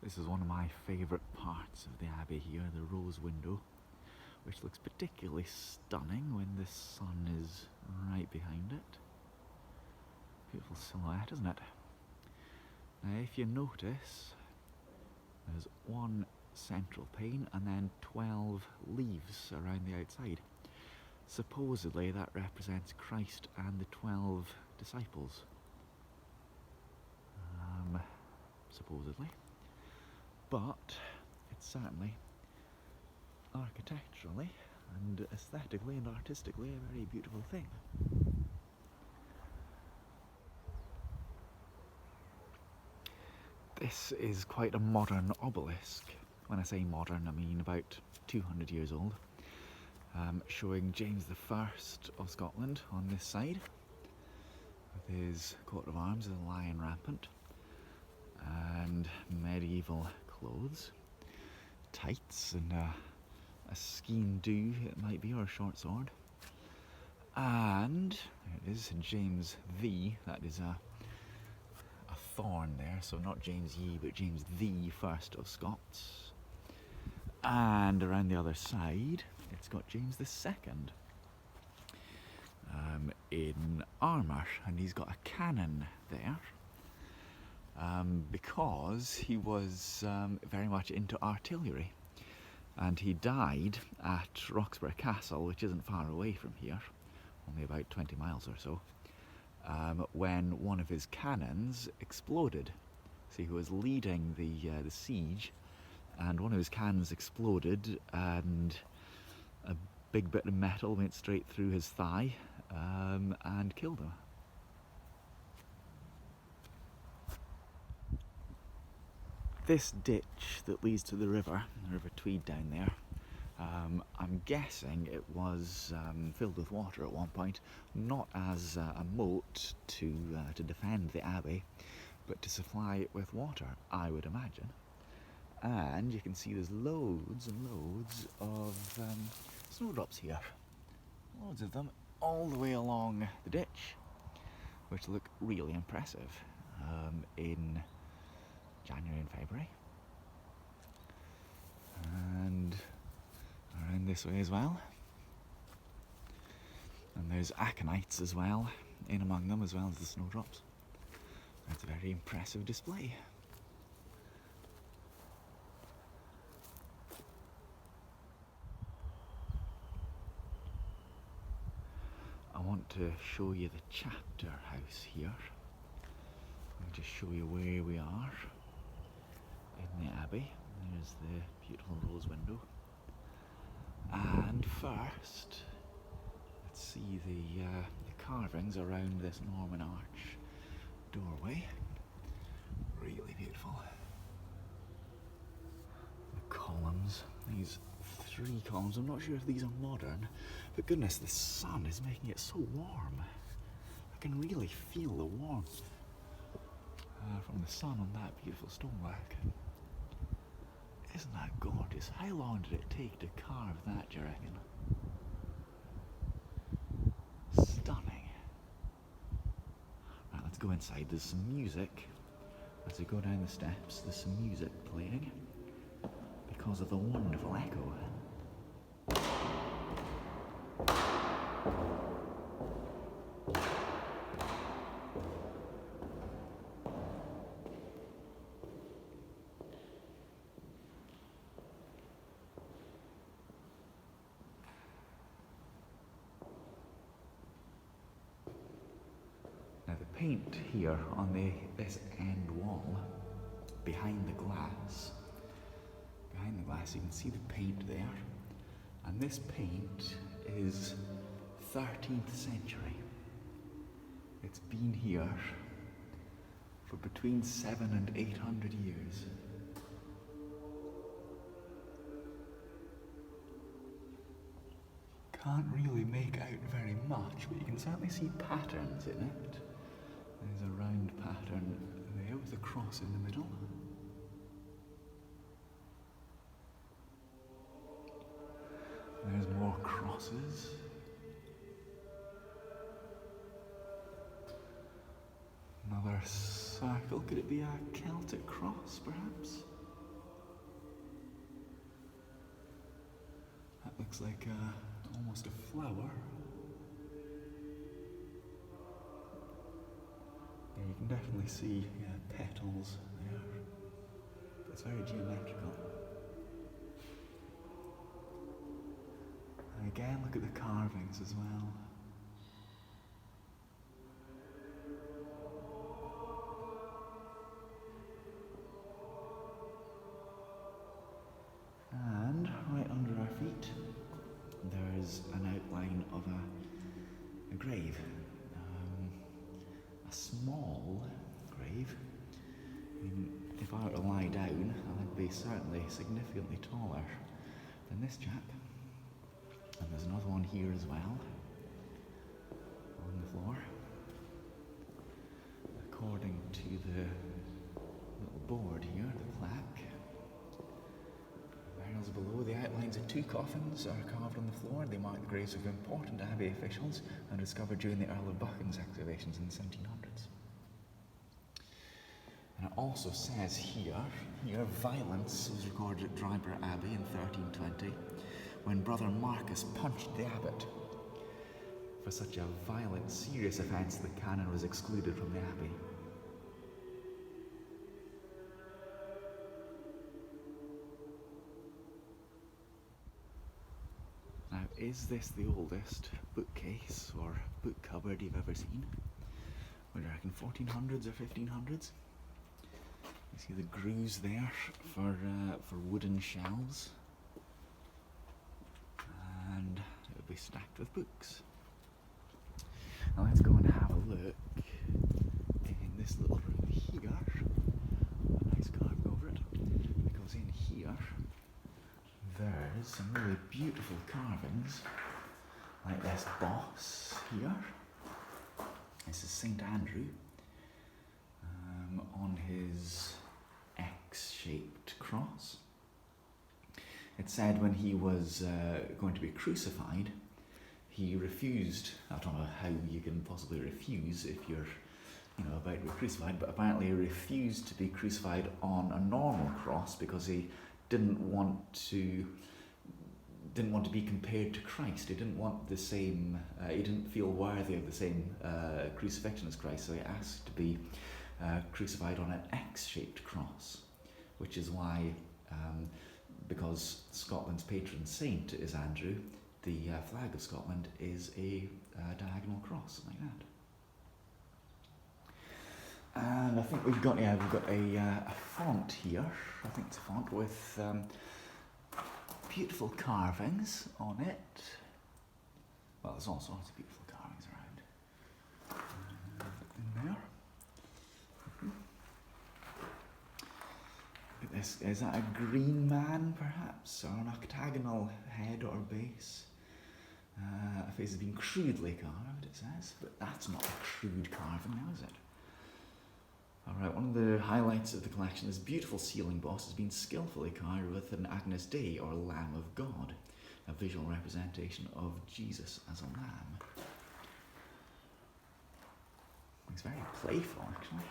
This is one of my favourite parts of the Abbey here, the rose window, which looks particularly stunning when the sun is right behind it. Beautiful silhouette, isn't it? Now if you notice, there's one central pane and then 12 leaves around the outside. Supposedly that represents Christ and the 12 disciples. Supposedly. But it's certainly architecturally and aesthetically and artistically a very beautiful thing. This is quite a modern obelisk. When I say modern, I mean about 200 years old, showing James I of Scotland on this side, with his coat of arms as a lion rampant, and medieval clothes, tights and a skene dhu it might be, or a short sword. And there it is, James the, that is a thorn there, so not James Ye but James the First of Scots. And around the other side it's got James II in armour, and he's got a cannon there. Because he was very much into artillery, and he died at Roxburgh Castle, which isn't far away from here, only about 20 miles or so, when one of his cannons exploded. So he was leading the siege, and one of his cannons exploded, and a big bit of metal went straight through his thigh and killed him. This ditch that leads to the River Tweed down there, I'm guessing it was filled with water at one point, not as a moat to defend the Abbey, but to supply it with water, I would imagine. And you can see there's loads and loads of snowdrops here. Loads of them all the way along the ditch, which look really impressive in January and February. And around this way as well. And there's aconites as well, in among them, as well as the snowdrops. It's a very impressive display. I want to show you the chapter house here. I'll just show you where we are in the Abbey. There's the beautiful rose window. And first, let's see the carvings around this Norman arch doorway. Really beautiful. The columns, these 3 columns, I'm not sure if these are modern, but goodness, the sun is making it so warm. I can really feel the warmth from the sun on that beautiful stonework. Isn't that gorgeous? How long did it take to carve that, do you reckon? Stunning. Right, let's go inside. There's some music. As we go down the steps, there's some music playing because of the wonderful echo. Now the paint here on this end wall, behind the glass you can see the paint there, and this paint is 13th century. It's been here for between 700 and 800 years. Can't really make out very much, but you can certainly see patterns in it. There's a round pattern there with a cross in the middle. There's more crosses. Another circle. Could it be a Celtic cross, perhaps? Looks like almost a flower. Yeah, you can definitely see petals there. It's very geometrical. And again, look at the carvings as well. And right under our feet, there's an outline of a grave. A small grave. I mean, if I were to lie down, I'd be certainly significantly taller than this chap. And there's another one here as well, on the floor. According to the little board here, the plaque, burials below, the outlines of 2 coffins are carved on the floor. They mark the graves of important Abbey officials and discovered during the Earl of Buckingham's excavations in the 1700s. And it also says here, violence was recorded at Dryburgh Abbey in 1320 when Brother Marcus punched the abbot. For such a violent, serious offence, the canon was excluded from the abbey. Now, is this the oldest bookcase or book cupboard you've ever seen? What do you reckon, 1400s or 1500s? You see the grooves there for wooden shelves, and it would be stacked with books. Now let's go and have a look in this little room here. A nice carving over it, because in here there's some really beautiful carvings, like this boss here. This is St. Andrew on his X-shaped cross. It said when he was going to be crucified, he refused. I don't know how you can possibly refuse if you're, about to be crucified, but apparently he refused to be crucified on a normal cross because he didn't want to be compared to Christ. He didn't want the same. He didn't feel worthy of the same crucifixion as Christ, so he asked to be crucified on an X-shaped cross, which is why, because Scotland's patron saint is Andrew, the flag of Scotland is a diagonal cross like that. And I think we've got a font here. I think it's a font with beautiful carvings on it. Well, there's all sorts of beautiful carvings around in there. Look at this. Is that a green man, perhaps, or an octagonal head or base? A face has been crudely carved, it says, but that's not a crude carving now, is it? Alright, one of the highlights of the collection, this beautiful ceiling boss has been skillfully carved with an Agnus Dei, or Lamb of God, a visual representation of Jesus as a lamb. It's very playful, actually.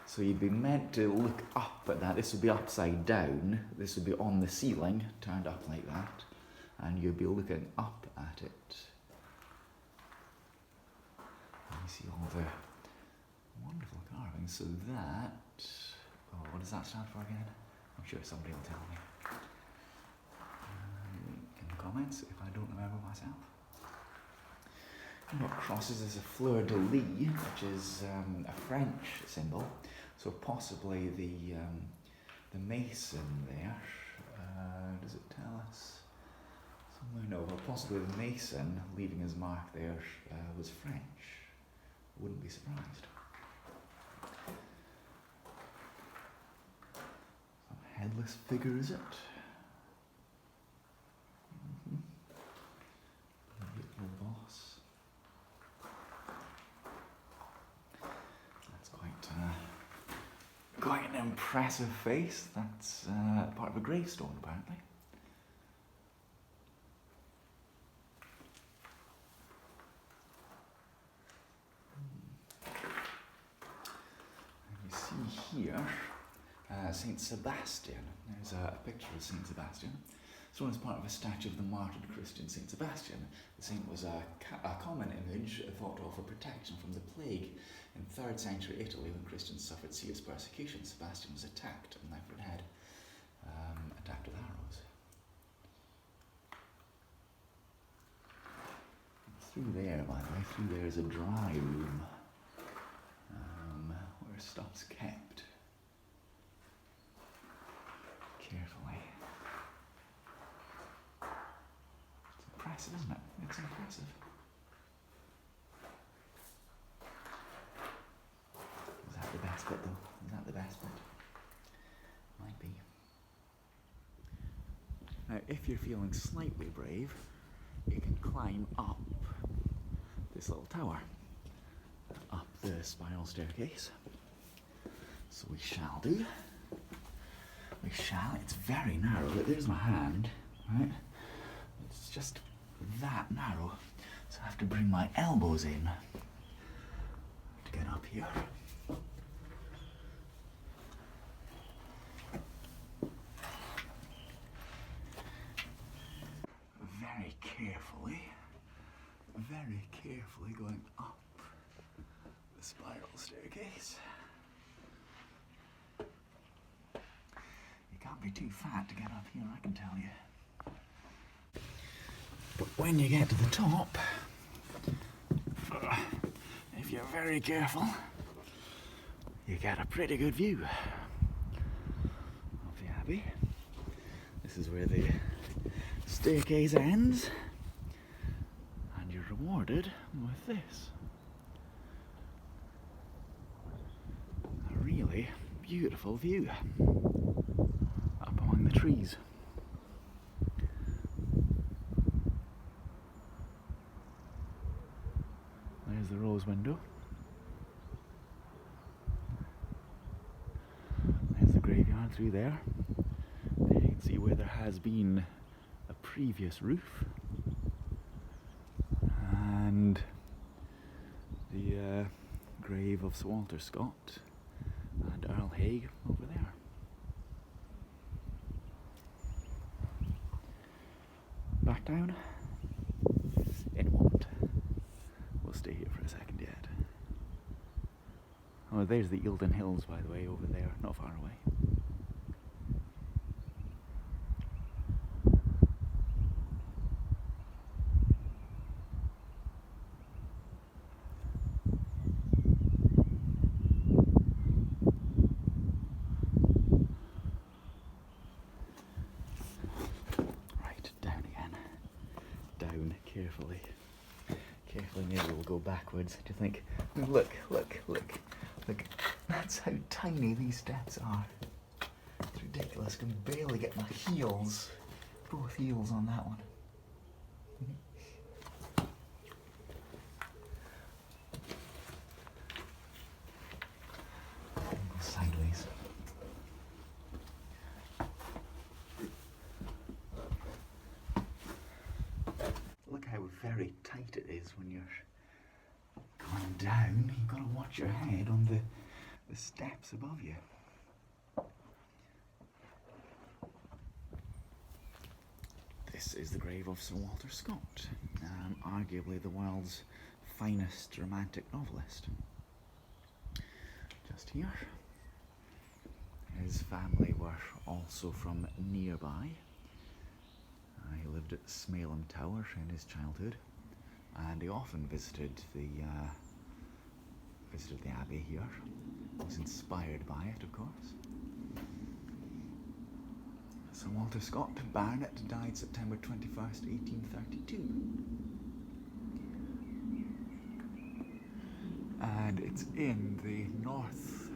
So you'd be meant to look up at that. This would be upside down. This would be on the ceiling, turned up like that. And you'd be looking up at it. And you see all the wonderful carvings. So that, what does that stand for again? I'm sure somebody will tell me. In the comments if I don't remember myself. And what crosses is a fleur de lis, which is a French symbol. So possibly the mason there. Does it tell us? Somewhere, no. Well, possibly the mason leaving his mark there was French. Wouldn't be surprised. Some headless figure, is it? Beautiful boss. That's quite an impressive face. That's part of a gravestone, apparently. And you see here Saint Sebastian. There's a picture of Saint Sebastian. thrown as part of a statue of the martyred Christian Saint Sebastian. The saint was a common image thought of for protection from the plague. In 3rd century Italy, when Christians suffered serious persecution, Sebastian was attacked and left for dead, attacked with arrows. Through there, by the way, through there is a dry room where stuff's kept carefully. It's impressive, isn't it? It's impressive. Is that the best bit, though? Is that the best bit? Might be. Now, if you're feeling slightly brave, you can climb up this little tower, up the spiral staircase. So we shall do. We shall. It's very narrow. There's my hand, right? It's just that narrow. So I have to bring my elbows in to get up here. Very carefully going up the spiral staircase. You can't be too fat to get up here, I can tell you. But when you get to the top, if you're very careful, you get a pretty good view of the Abbey. This is where the staircase ends. Rewarded with this. A really beautiful view up among the trees. There's the rose window. There's the graveyard through there. There you can see where there has been a previous roof. And the grave of Sir Walter Scott and Earl Haig over there. Back down? It won't. We'll stay here for a second yet. Oh, there's the Eildon Hills, by the way, over there, not far away. Carefully, maybe we'll go backwards. Do you think? Look, that's how tiny these steps are. It's ridiculous, I can barely get my heels, both heels on that one. Go sideways. Look how very tight it is when you're going down. You've got to watch your head on the steps above you. This is the grave of Sir Walter Scott, arguably the world's finest romantic novelist. Just here. His family were also from nearby. He lived at Smailham Tower in his childhood, and he often visited the Abbey here. He was inspired by it, of course. Sir Walter Scott, Baronet, died September 21st, 1832. And it's in the north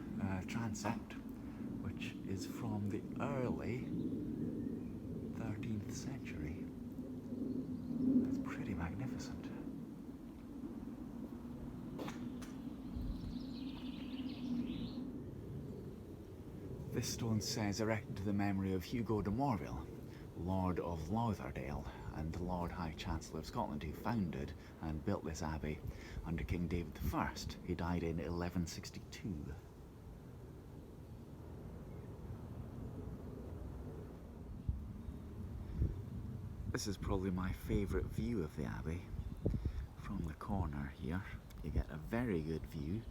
transept, which is from the early 13th century. That's pretty magnificent. This stone says, erected to the memory of Hugo de Morville, Lord of Lauderdale and Lord High Chancellor of Scotland, who founded and built this abbey under King David I. He died in 1162. This is probably my favourite view of the Abbey. From the corner here, you get a very good view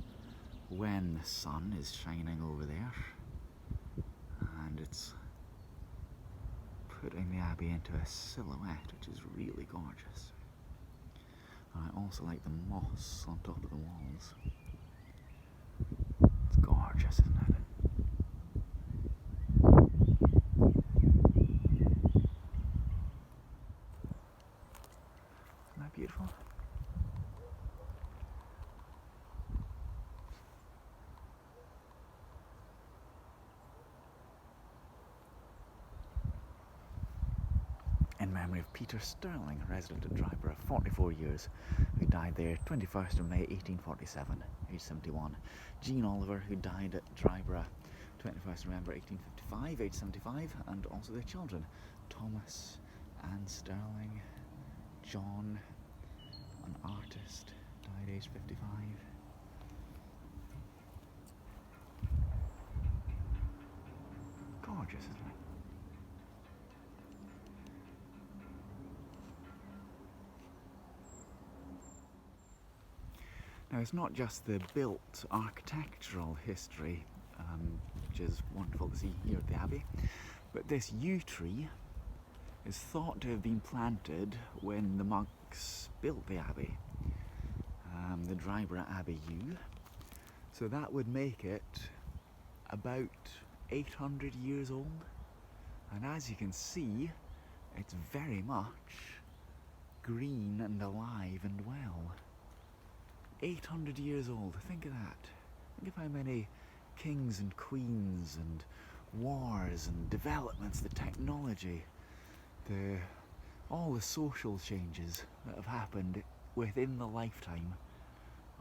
when the sun is shining over there, and it's putting the Abbey into a silhouette, which is really gorgeous. And I also like the moss on top of the walls. It's gorgeous, isn't it? Isn't that beautiful? In memory of Peter Sterling, resident of Dryburgh, 44 years, who died there 21st of May 1847, age 71. Jean Oliver, who died at Dryburgh 21st November 1855, age 75, and also their children, Thomas, Anne Sterling, John, an artist, died age 55. Gorgeous, isn't it? Now, it's not just the built architectural history, which is wonderful to see here at the Abbey, but this yew tree is thought to have been planted when the monks built the Abbey, the Dryburgh Abbey yew. So that would make it about 800 years old. And as you can see, it's very much green and alive and well. 800 years old, think of that. Think of how many kings and queens and wars and developments, the technology, all the social changes that have happened within the lifetime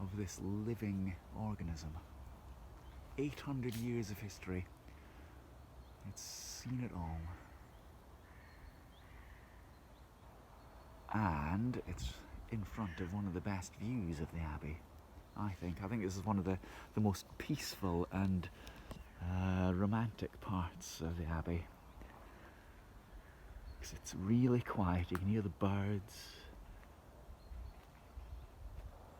of this living organism. 800 years of history. It's seen it all. And it's in front of one of the best views of the Abbey, I think. I think this is one of the most peaceful and romantic parts of the Abbey. Because it's really quiet, you can hear the birds,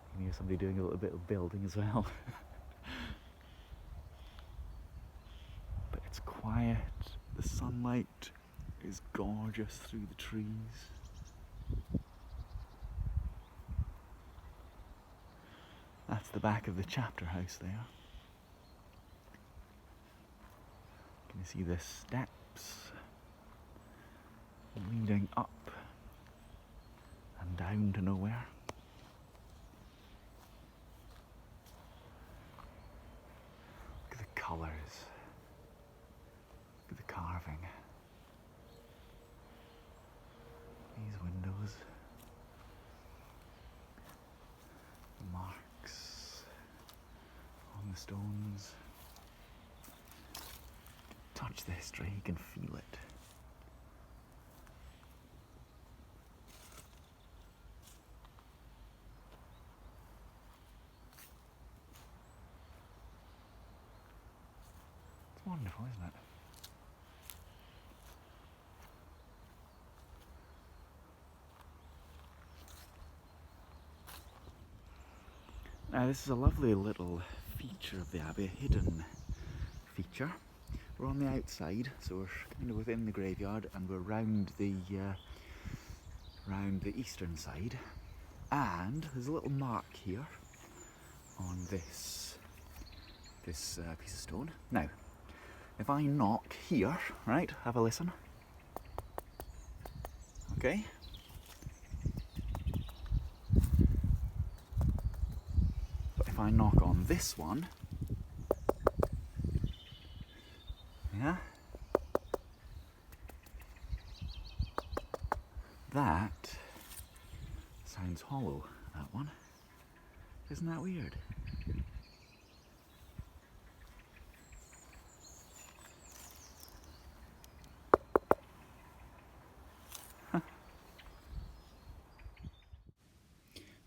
you can hear somebody doing a little bit of building as well. But it's quiet, the sunlight is gorgeous through the trees. That's the back of the chapter house there. You can see the steps leading up and down to nowhere. Look at the colours. Look at the carving. These windows. The marks on the stones. Touch the history, you can feel it. It's wonderful, isn't it? Now this is a lovely little feature of the Abbey, a hidden feature. We're on the outside, so we're kind of within the graveyard, and we're round the eastern side. And there's a little mark here on this piece of stone. Now, if I knock here, right, have a listen. Okay. If I knock on this one, yeah, that sounds hollow, that one. Isn't that weird?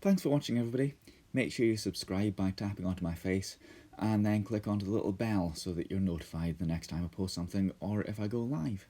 Thanks for watching, everybody. Make sure you subscribe by tapping onto my face and then click onto the little bell so that you're notified the next time I post something or if I go live.